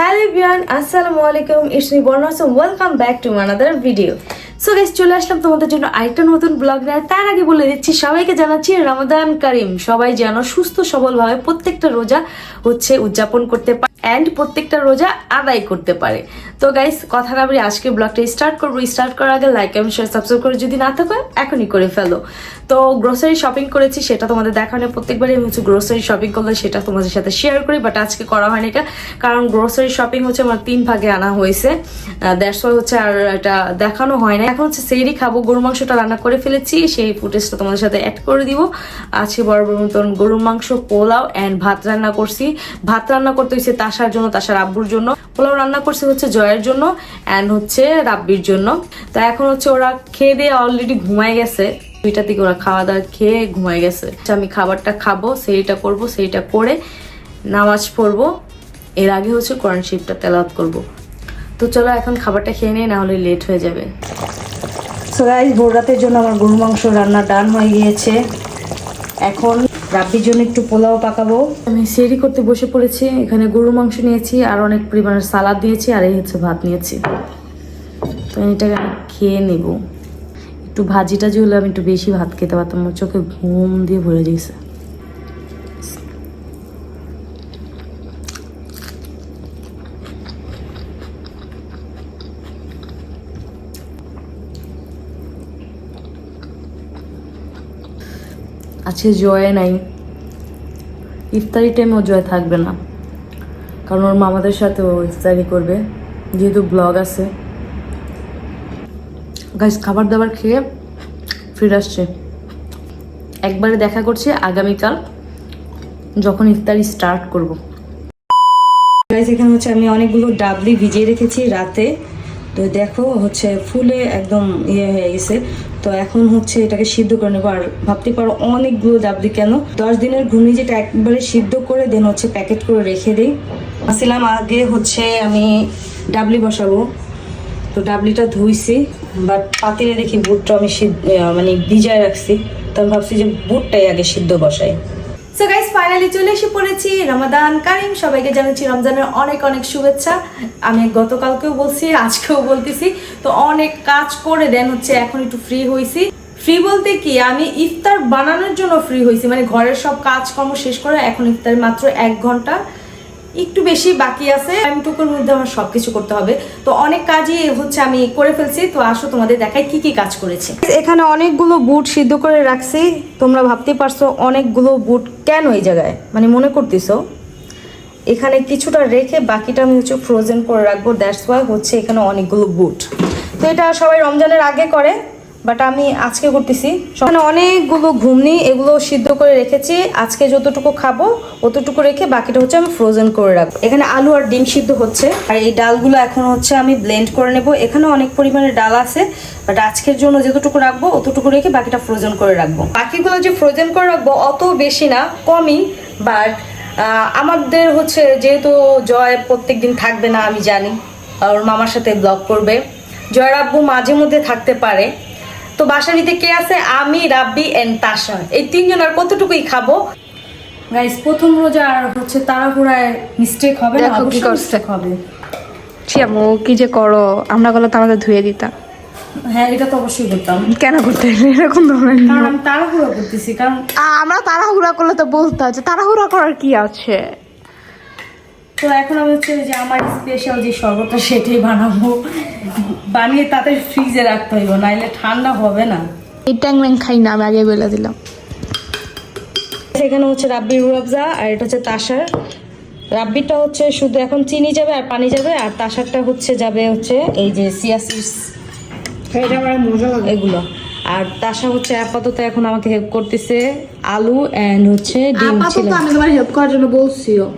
Hello everyone, Assalamu alaikum. It's me Borna. So welcome back to another video. So guys চলে আসলাম তোমাদের জন্য আরেকটা নতুন ব্লগ নিয়ে। তার আগে বলে দিচ্ছি সবাইকে জানাচ্ছি রমাদান কারিম। সবাই যেন সুস্থ সবলভাবে প্রত্যেকটা রোজা উদযাপন করতে পারে এন্ড প্রত্যেকটা রোজা আদায় করতে পারে। তো গাইস কথা না বলে আজকে ব্লগটা স্টার্ট করার আগে লাইক এবং শেয়ার সাবস্ক্রাইব করে যদি না থাকো এখনই করে ফেলো। তো গ্রোসারি শপিং করেছি, সেটা তোমাদের দেখানো। প্রত্যেকবারই আমি গ্রোসারি শপিং করলে সেটা তোমাদের সাথে শেয়ার করি, বাট আজকে করা হয়নি এটা, কারণ গ্রোসারি শপিং আমার 3 ভাগে আনা হয়েছে। দ্যাটস ওয়াই আর এটা দেখানো হয় না। এখন সেহরি খাবো, গরুর মাংসটা রান্না করে ফেলেছি, সেই ফুটেজটা তোমাদের সাথে অ্যাড করে দিব। আজকে বরাবর মতন গরুর মাংস, পোলাও এন্ড ভাত রান্না করছি। ভাত রান্না করতে হয়েছে তাসার জন্য, তাসার আব্বুর জন্য। পোলাও রান্না করছে জয়ের জন্য এন্ড রাব্বির জন্য। তো এখন ওরা খেয়ে দিয়ে অলরেডি ঘুমায় গেছে। 2টার দিকে ওরা খাওয়া দাওয়া খেয়ে ঘুমায় গেছে। আমি খাবারটা খাবো, সেইটা করবো, সেইটা করে নামাজ পড়বো। এর আগে কোরআন শরীফটা তেলাওয়াত করবো। তো চলো এখন খাবারটা খেয়ে নিই, না হলে লেট হয়ে যাবে। সো গাইস, ভোর রাতের জন্য আমার গরুর মাংস রান্না ডান হয়ে গিয়েছে। এখন রাব্বির জন্য একটু পোলাও পাকাবো। আমি সেহরি করতে বসে পড়েছি। এখানে গরুর মাংস নিয়েছি, আর অনেক পরিমাণের সালাদ দিয়েছি, আর এই ভাত নিয়েছি। তো এটাকে আমি খেয়ে নেব। একটু ভাজি টাজি হলে আমি একটু বেশি ভাত খেতে পারতাম, আমার চোখে ঘুম দিয়ে ভরে দিয়েছে। আজকে জয় নাই, ইফতারি টাইমে ও জয় থাকবে না, কারণ ওর মামাদের সাথে ও ইফতারি করবে, যেহেতু ব্লগ আছে। গাইস খাবার দাবার খেয়ে ফিরে আসছে, একবারে দেখা করছে আগামীকাল যখন ইফতারি স্টার্ট করব। গাইস এখানে আমি অনেকগুলো ডাবলি ভিজিয়ে রেখেছি রাতে। তো দেখো ফুলে একদম ইয়ে হয়ে গেছে। তো এখন এটাকে সিদ্ধ করে নেবো। আর ভাবতে পারো অনেকগুলো ডাবলি কেন, 10 দিনের ঘুগনি যেটা একবারে সিদ্ধ করে দেন প্যাকেট করে রেখে দিই। আসছিলাম আগে আমি ডাবলি বসাবো। তো ডাবলিটা ধুইছি, বাট পাতিলে দেখি বুটটা আমি মানে ভিজায় রাখছি। তো আমি ভাবছি যে বুটটাই আগে সিদ্ধ বসাই। সো গাইস ফাইনালি চলে এসে পড়েছি রমাদান কারিম। সবাইকে জানাচ্ছি রমজানের অনেক অনেক শুভেচ্ছা। আমি গতকালকেও বলছি, আজকেও বলতেছি। তো অনেক কাজ করে দেন এখন একটু ফ্রি হয়েছি। ফ্রি বলতে কি, আমি ইফতার বানানোর জন্য ফ্রি হয়েছি, মানে ঘরের সব কাজকর্ম শেষ করে এখন ইফতার মাত্র 1 ঘন্টা একটু বেশি বাকি আছে। টাইমটুকুর মধ্যে আমার সবকিছু করতে হবে। তো অনেক কাজই আমি করে ফেলছি। তো আসো তোমাদের দেখাই কি কি কাজ করেছি। এখানে অনেকগুলো বুট সিদ্ধ করে রাখছি। তোমরা ভাবতে পারছো অনেকগুলো বুট কেন এই জায়গায়, মানে মনে করতেছো। এখানে কিছুটা রেখে বাকিটা আমি ফ্রোজেন করে রাখবো। দ্যাটস ওয়াই এখানে অনেকগুলো বুট। তো এটা সবাই রমজানের আগে করে, বাট আমি আজকে করতেছি। সেখানে অনেকগুলো ঘুগনি, এগুলো সিদ্ধ করে রেখেছি। আজকে যতটুকু খাবো অতটুকু রেখে বাকিটা আমি ফ্রোজেন করে রাখবো। এখানে আলু আর ডিম সিদ্ধ হচ্ছে, আর এই ডালগুলো এখন আমি ব্লেন্ড করে নেব। এখানে অনেক পরিমাণে ডাল আছে, বাট আজকের জন্য যতটুকু রাখবো অতটুকু রেখে বাকিটা ফ্রোজেন করে রাখবো। বাকিগুলো যে ফ্রোজেন করে রাখবো অত বেশি না, কমই। বাট আমাদের যেহেতু জয় প্রত্যেকদিন থাকবে না, আমি জানি, ওর মামার সাথে ব্লগ করবে। জয়ের আব্বু মাঝে মধ্যে থাকতে পারে। তো বাসারিতে কে আছে? আমি, রাব্বি এন্ড তাসা, এই 3 জন। আর কতটুকুই খাবো গাইস। প্রথম রোজা আর তাড়াহুড়ায় মিস্টেক হবে না, দেখো কি করছে হবে। ছিয়ামু কি যে করো, আমরা গেলে তো আমাদের ধুয়ে দিতা। হ্যাঁ এটা তো অবশ্যই করতাম। কেন করতে এরকম ধরনের? কারণ আমি তাড়াহুড়া করতেছি। কারণ আমরা তাড়াহুড়া করলে তো বলতে আছে, তাড়াহুড়া করার কি আছে। তো এখন আমি যে আমার স্পেশাল যে শরবতটা সেটাই বানাবো। বানিয়ে তাতে ফ্রিজে রাখতে হইব, নাইলে ঠান্ডা হবে না। এই ট্যাং ম্যাং খাই না, আমি আগে বলে দিলাম। এখানে রাব্বির রুয়াবজা, আর এটা তাসার। রাব্বিটা শুধু এখন চিনি যাবে আর পানি যাবে, আর তাসারটা যাবে এই যে চিয়া সিডস, এটা আমার মজা লাগে এগুলো। আর তাসা আপাতত এখন আমাকে হেল্প করতেছে আলু এন্ড ডিম ছিল। আমি তোমার হেল্প করার জন্য বলছিও।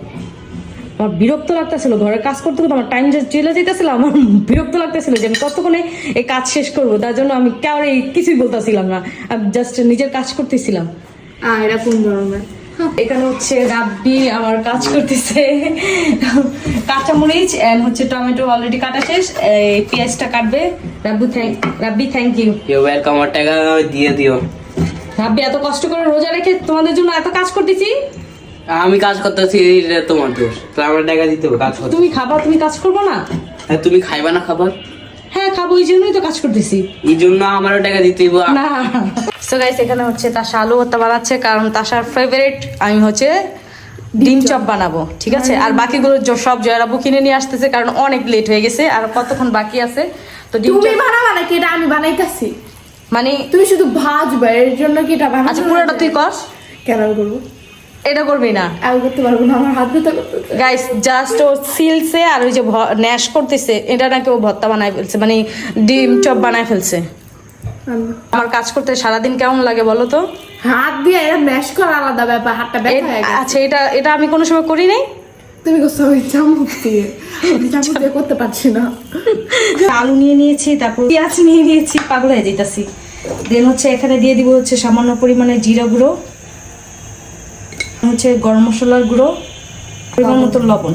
আমার বিরক্ত লাগতেছিল ঘরের কাজ করতে করতে, আমার টাইম চলে যেতেছিল। আমার বিরক্ত লাগতেছিল যে আমি কতক্ষণে এই কাজ শেষ করবো। তার জন্য আমি কাউরে কিছুই বলতেছিলাম না, আমি জাস্ট নিজের কাজ করতেছিলাম। এটা কোন ধরনের? এখানে রাব্বি আমার কাজ করতেছে। কাঁচামরিচ এন্ড টমেটো অলরেডি কাটা শেষ, পেঁয়াজটা কাটবে। Rabbi thank you. You welcome. আমার টাকা দিয়ে দিও। রাব্বি এত কষ্ট করে রোজা রেখে তোমাদের জন্য এত কাজ করতেছি, আমি কাজ করতেছি, এটা তোমার দোষ। তো আমার টাকা দিতে হবে কাজ করতে। তুমি খাবা, তুমি কাজ করবো না? আর তুমি খাইবা না খাবার? হ্যাঁ খাবো, এই জন্যই তো কাজ করতেছি। এই জন্য আমারও টাকা দিতে হবে। না। সো গাইস, এখানে হচ্ছে তাসা আলু ভর্তা বানাচ্ছে, কারণ তাসার ফেভারিট আমি হচ্ছে ডিম চপ বানাবো, ঠিক আছে? আর বাকিগুলো সব জয়রাবু কিনে নিয়ে আসতেছে, কারণ অনেক লেট হয়ে গেছে, আর কতক্ষণ বাকি আছে। তো ডিম তুমি চপ বানাবা নাকি? এটা আমি বানাইতাছি। মানে তুমি শুধু ভাজবা, এর জন্য কি এটা বানাবো? আচ্ছা পুরোটা তুই কর। কেন করবো? এটা করবি না আমি করতে পারবো না, আমার হাত ব্যথা করতেছে। গাইস। জাস্ট ও সিলছে আর ওই যে ন্যাশ করতেছে, এটা নাকি ও ভর্তা বানায় ফেলছে, মানে ডিম চপ বানায় ফেলছে। আমার কাজ করতে সারাদিন কেমন লাগে বলো তো? হাত দিয়ে এটা ম্যাশ করা আলাদা ব্যাপার, হাতটা ব্যথা হয়ে গেছে। আচ্ছা, এটা আমি কোনো সময় করি নাই। তুমি করছো ওই চামচ দিয়ে, আমি চামচ দিয়ে করতে পারছি না। আলু নিয়ে নিয়েছি, তারপর পেঁয়াজ নিয়ে নিয়েছি, পাগল হয়ে যেতেছি। দেন হচ্ছে এখানে দিয়ে দিব হচ্ছে সামান্য পরিমাণে জিরা গুঁড়ো, হচ্ছে গরম মশলার গুঁড়ো, পরিমাণ মতো লবণ।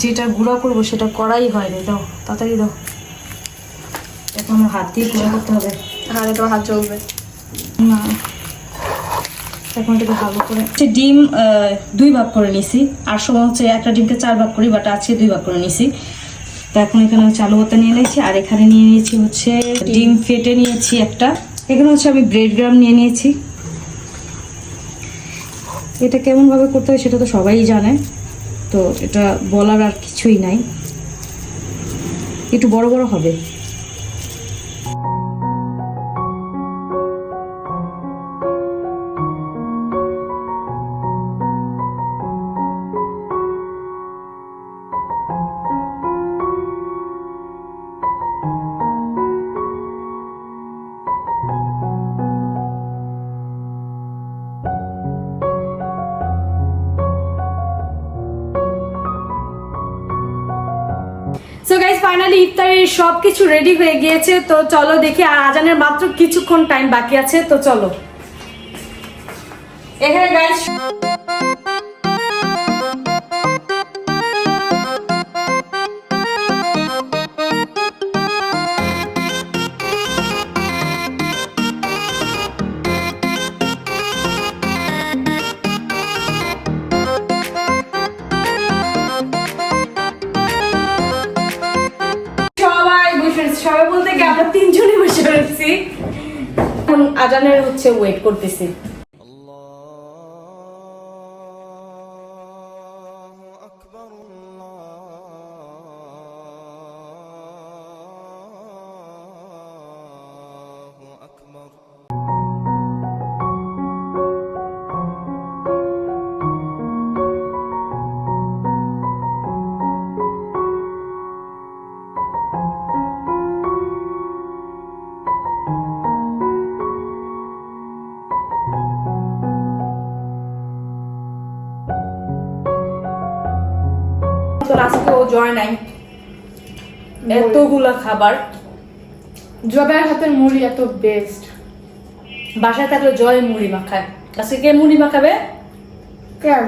যেটা গুঁড়া করবো সেটা করাই হয়নি, দাও তাড়াতাড়ি দাও। এখন আমার হাত দিয়ে গুঁড়া করতে হবে। হাতে তো হাত চলবে না, এখন এটাকে ভালো করে হচ্ছে ডিম 2 ভাগ করে নিছি। আর সময় হচ্ছে একটা ডিমকে 4 ভাগ করি, বাট আছে 2 ভাগ করে নিছি। তো এখন এখানে হচ্ছে আলু ভর্তা নিয়ে নিয়েছি, আর এখানে নিয়ে নিয়েছি হচ্ছে ডিম ফেটে নিয়েছি একটা। এখানে হচ্ছে আমি ব্রেড গ্রাম নিয়ে নিয়েছি। এটা কেমন ভাবে করতে হয় সেটা তো সবাই জানে, তো এটা বলার আর কিছুই নাই। একটু বড় বড় হবে। সো গাইস, ফাইনালি ইফতারের সবকিছু রেডি হয়ে গিয়েছে। তো চলো দেখি, আর আজানের মাত্র কিছুক্ষণ টাইম বাকি আছে, তো চলো। এখানে গাইস সবাই বলতে কি আমরা 3 জনই বসে রয়েছি। এখন আজানের হচ্ছে ওয়েট করতেছি। আজকে ও জয় নাই, এতগুলা খাবার। জয়ের হাতের মুড়ি এত বেস্ট। বাসায় থাকলে জয় মুড়ি মাখায়, আজকে কে মুড়ি মাখাবে? কেন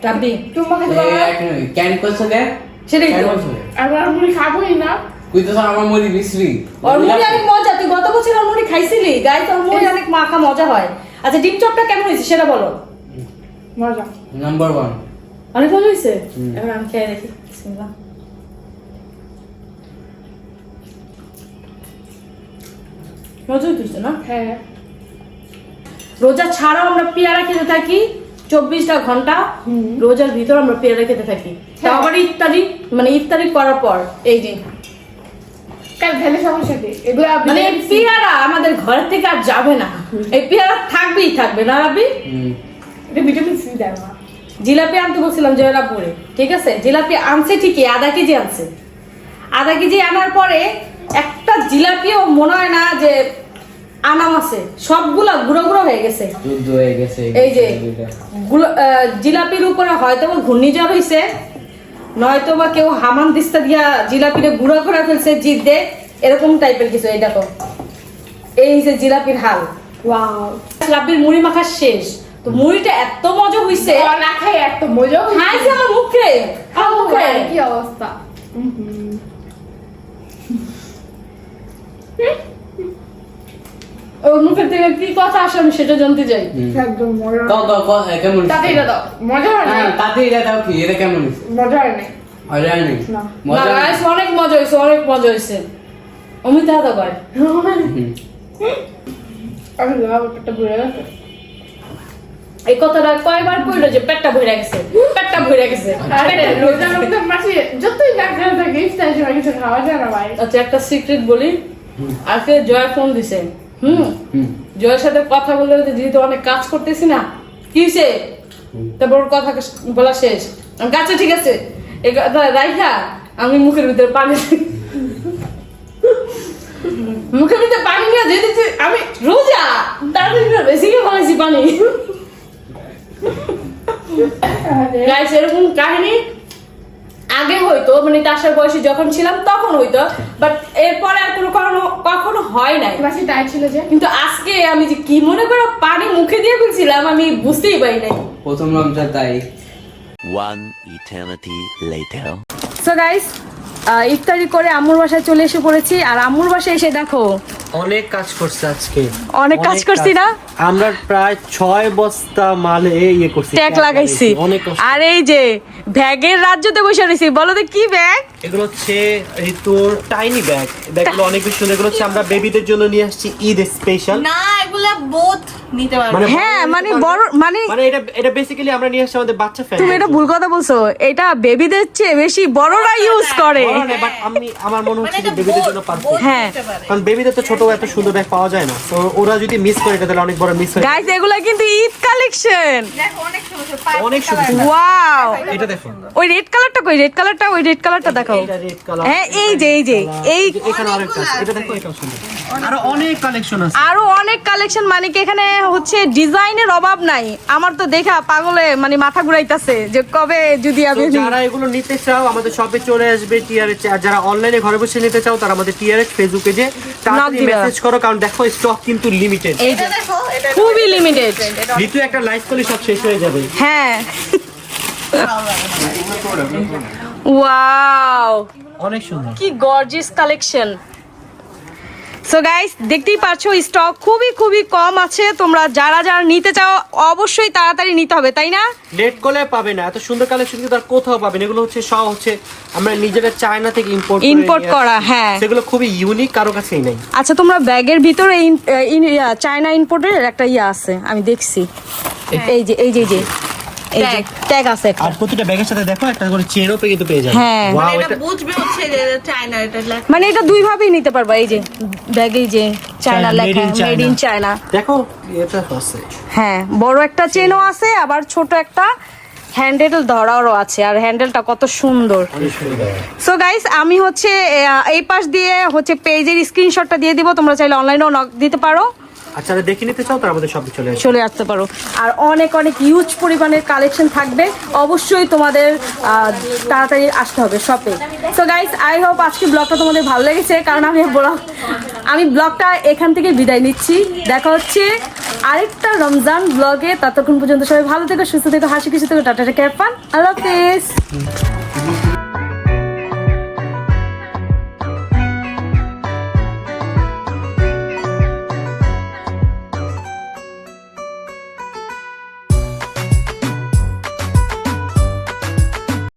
রাব্বি তুমি মাখাতে পারো না? কেন করছো কে? সেটাই কেন তো। করছো? আমার মুড়ি খাবোই না। কই তো আমার মুড়ি মিশ্রি। ওর মুড়ি অনেক মজা, তুই গত বছর ওর মুড়ি খাইছিলি। গাইস, ওর মুড়ি অনেক মাখা মজা হয়। আচ্ছা, ডিম চপটা কেমন হয়েছে সেটা বলো। মজা, নাম্বার 1। অনেক ভালো হয়েছে। এবার আমি খেয়ে দেখি। বিসমিল্লাহ। মজা হইতেছে না? হ্যাঁ। রোজা ছাড়াও আমরা পেয়ারা খেতে থাকি 24টা ঘন্টা। রোজার ভিতর আমরা পেয়ারা খেতে থাকি। তাও আবার ইফতারি, মানে ইফতারি করার পর এই দিন। কাল খেলে সমস্যা কি? এগুলো মানে এই পেয়ারা আমাদের ঘর থেকে আর যাবে না। এই পেয়ারা থাকবেই থাকবে না রাবি? এটা ভিটামিন সি দেয় না। জিলাপি আনতে বলছিলাম জয়রাবপুরে, ঠিক আছে? জিলাপি আনছে ঠিকই, আধা কেজি আনছে। আধা কেজি আনার পরে একটা জিলাপিও মনে হয় না যে আনাম আছে, সবগুলা গুঁড়ো গুঁড়ো হয়ে গেছে। যুদ্ধ হয়ে গেছে। এই যে জিলাপির উপরে হয়তো বা ঘূর্ণিঝড় হইছে, নয়তো বা কেউ হামান দিস্তা দিয়া জিলাপিরে গুঁড়ো করে ফেলছে জিদ দে, এরকম টাইপের কিছু। এই দেখো, এই যে জিলাপির হাল। ওয়াও, রাব্বির মুড়ি মাখা শেষ। তো মুড়িটা এত মজা হইছে, না খাই এত মজা খাইছে আমার মুখে, আমার মুখে। কি অবস্থা! ওর মুখের থেকে কি কথা আসে আমি সেটা জানতে চাই। একদম মজা। কেমন তাড়াতাড়ি দাও, মজা হয় না? তাতে এটা দাও কি এটা কেমন হয়েছে? মজা হয় না। মজা নেই না মজা guys, অনেক মজা হয়েছে, অনেক মজা হয়েছে। অমিত দাদা কয় আমি লাভ পেটটা ভরে গেছে। এই কথাটা কয়বার কইলো যে পেটটা ভরে গেছে, পেটটা ভরে গেছে। আরে রোজার মধ্যে মাসি যতই না খেয়ে থাকে ইফতারের সময় কিছু খাওয়া যায় না ভাই। আচ্ছা একটা সিক্রেট বলি, আজকে জয় ফোন দিছে। জয়ের সাথে কথা বলে যেহেতু অনেক কাজ করতেছি না, কি হয়েছে? তারপর ওর কথা বলা শেষ, আমি কাছে ঠিক আছে এই কথা রাইখা আমি মুখের ভিতরে পানি মুখের ভিতরে পানি নিয়ে দিয়ে দিচ্ছি। আমি রোজা তার ভিতরে বেশি করে ফেলেছি পানি। গাইস এরকম কাহিনী আগে হয়তো মানে তাসার বয়সে যখন ছিলাম তখন হইতো, বাট এরপরে আর কখনো হয় নাই। মাসি ডায়েট ছিল যে। কিন্তু আজকে আমি যে কি মনে করে পানি মুখে দিয়ে ফেলছিলাম আমি বুঝতেই পারি নাই। প্রথম রমজান তাই। One eternity later. So guys ইফতারি করে আম্মুর বাসায় চলে এসে পড়েছি, আর আম্মুর বাসায় এসে দেখো অনেক কাজ করছে আজকে, অনেক কাজ করছি না? আমরা প্রায় 6 বস্তা মালে ইয়ে করছি, ট্যাগ লাগাইছি। অনেক কষ্ট। আর এই যে ব্যাগের রাজ্যতে বসে রয়েছি, বলো তো কি ব্যাগ? এগুলো হচ্ছে ঋতুর টাইনি ব্যাগ। ব্যাগগুলো অনেক বেশি সুন্দর। এগুলো হচ্ছে আমরা বেবিদের জন্য নিয়ে আসছি ঈদ স্পেশাল। না এগুলা বোথ নিতে পারবে। হ্যাঁ মানে বড় মানে মানে এটা বেসিক্যালি আমরা নিয়ে আসছি আমাদের বাচ্চা ফ্যামিলি। তুমি এটা ভুল কথা বলছো, এটা বেবিদের চেয়ে বেশি বড়রা ইউজ করে। বাট আমার মনে হচ্ছে যে বেবিদের জন্য পারফেক্ট। হ্যাঁ কারণ বেবিদের তো ছোট এত সুন্দর ব্যাগ পাওয়া যায় না, তো ওরা যদি মিস করে এটা তাহলে অনেক বড় মিস হয়। গাইস এগুলা কিন্তু ঈদ কালেকশন, দেখো অনেক সুন্দর অনেক সুন্দর। ওয়াও। এটা দেখো, ওই রেড কালারটা কই? রেড কালারটা, ওই রেড কালারটা দেখাও। এটা রেড কালার। হ্যাঁ এই যে এখানে আরেকটা আছে, এটা দেখো, এটাও সুন্দর। আরো অনেক কালেকশন আছে। আরো অনেক কালেকশন, মানে কি এখানে হচ্ছে ডিজাইনের অভাব নাই। আমার তো দেখা পাগলে মানে মাথা ঘুরাইতাছে যে কবে যদি আমি তো যারা এগুলো নিতে চাও আমাদের শপে চলে আসবে টিআরএচ। আর যারা অনলাইনে ঘরে বসে নিতে চাও তারা আমাদের টিআরএচ ফেসবুক পেজে তাড়াতাড়ি দিবা। মেসেজ করো, কারণ দেখো স্টক কিন্তু লিমিটেড। এই যে দেখো এটা খুবই লিমিটেড। ঋতু একটা লাইভ করলে সব শেষ হয়ে যাবে। হ্যাঁ ওয়াও, অনেক সুন্দর। কি গর্জিয়াস কালেকশন। সো গাইস দেখতেই পাচ্ছো স্টক খুবই কম আছে। তোমরা যারা নিতে চাও অবশ্যই তাড়াতাড়ি নিতে হবে, তাই না? লেট করলে পাবে না, এত সুন্দর কালেকশন কিন্তু আর কোথাও পাবে না। এগুলো হচ্ছে সব হচ্ছে আমরা নিজেরা চায়না থেকে ইম্পোর্ট করা। হ্যাঁ সেগুলো খুবই ইউনিক, কারো কাছেই নাই। আচ্ছা তোমরা ব্যাগের ভিতরে চায়না ইম্পোর্টের একটা আছে আমি দেখছি, এই যে ট্যাগ আছে একটা। আর প্রতিটা ব্যাগের সাথে দেখো একটা করে চেনও কিন্তু পেয়ে যাবে। হ্যাঁ। ওয়াও, এটা এটা বুঝবে হচ্ছে যে চায়না এটা লেখা। মানে এটা দুই ভাবেই নিতে পারবা। এই যে ব্যাগে যে চায়না Made লেখা, in China। Made in China. দেখো এটা আছে। হ্যাঁ বড় একটা চেনও আছে, আবার ছোট একটা হ্যান্ডেল ধরারও আছে। আর হ্যান্ডেলটা কত সুন্দর। সো গাইস আমি হচ্ছে এই পাশ দিয়ে হচ্ছে পেজের স্ক্রিনশটটা দিয়ে দিব, তোমরা চাইলে অনলাইনেও নক দিতে পারো। আচ্ছা দেখে নিতে চাও তার আমাদের শপে চলে আসবে। চলে আসতে পারো। আর অনেক ইউজ পরিমাণের কালেকশন থাকবে, অবশ্যই তোমাদের তাড়াতাড়ি আসতে হবে শপে। সো গাইস আই হোপ আজকে ব্লগটা তোমাদের ভালো লেগেছে, কারণ আমি ব্লগটা এখান থেকে বিদায় নিচ্ছি। দেখা হচ্ছে আরেকটা রমজান ব্লগে। ততক্ষণ পর্যন্ত সবাই ভালো থেকো, সুস্থ থেকো, হাসি খুশি থেকো। টাটা, কেয়ার, ফান, আল্লাহ হাফেজ।